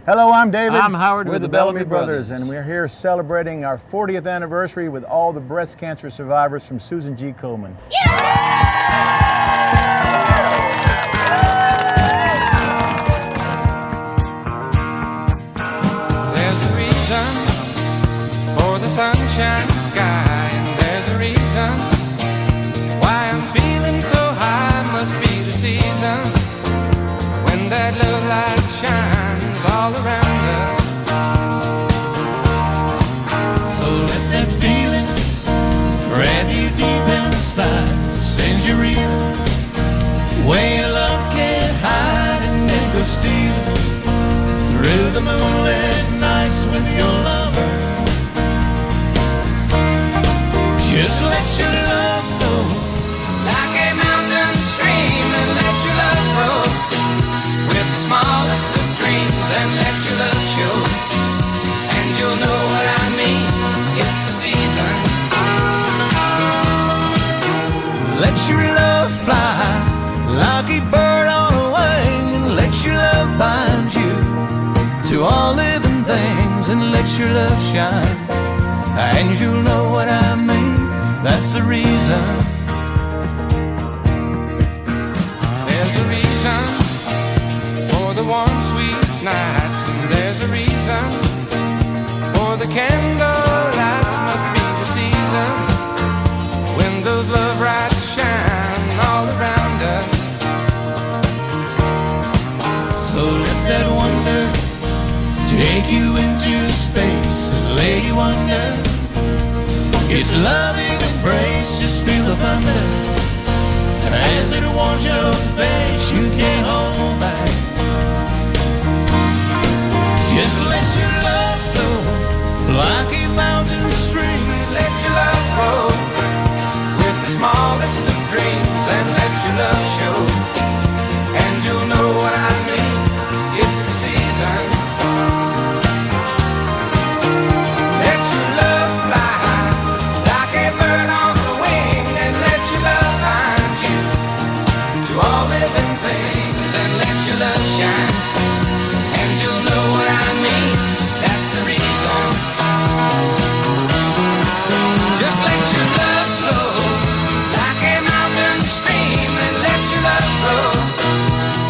Hello, I'm David. I'm Howard We're with the the Bellamy Bellamy Brothers, Brothers. and we're here celebrating our 40th anniversary with all the breast cancer survivors from Susan G. Komen. There's a reason for the sunshine sky, and there's a reason why I'm feeling so high. Must be the season when that love light shines all around us. So let that feeling grab you deep inside. Send you reeling where your love can't hide, and then go stealing through the moonlit nights with your lover. Just let your love flow Like a mountain stream, and let your love grow with the smallest of dreams, and let your love show. And you'll know what I mean. It's the season. Let your love fly like a bird on a wing, and let your love bind you to all living things, and let your love shine, and you'll know what I mean. That's the reason. There's a reason for the warm, sweet nights, and there's a reason for the candle lights. Must be the season when those love lights shine all around us. So let that wonder take you into space and lay you under its loving embrace. Just feel the thunder, and as it warms your face, you can't hold back. Just let your love flow like a mountain stream. Let your love grow with the smallest of dreams, and let your love show. And you'll know what I mean. It's the season. Let your love fly like a bird on the wing, and let your love find you to all living things, and let your love shine. And you'll know what I mean. That's the reason. Just let your love flow like a mountain stream, and let your love grow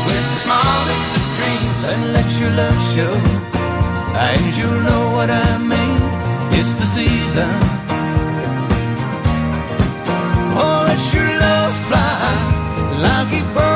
with the smallest of dreams. And let your love show, and you'll know what I mean. It's the season. Oh, let your love fly like a bird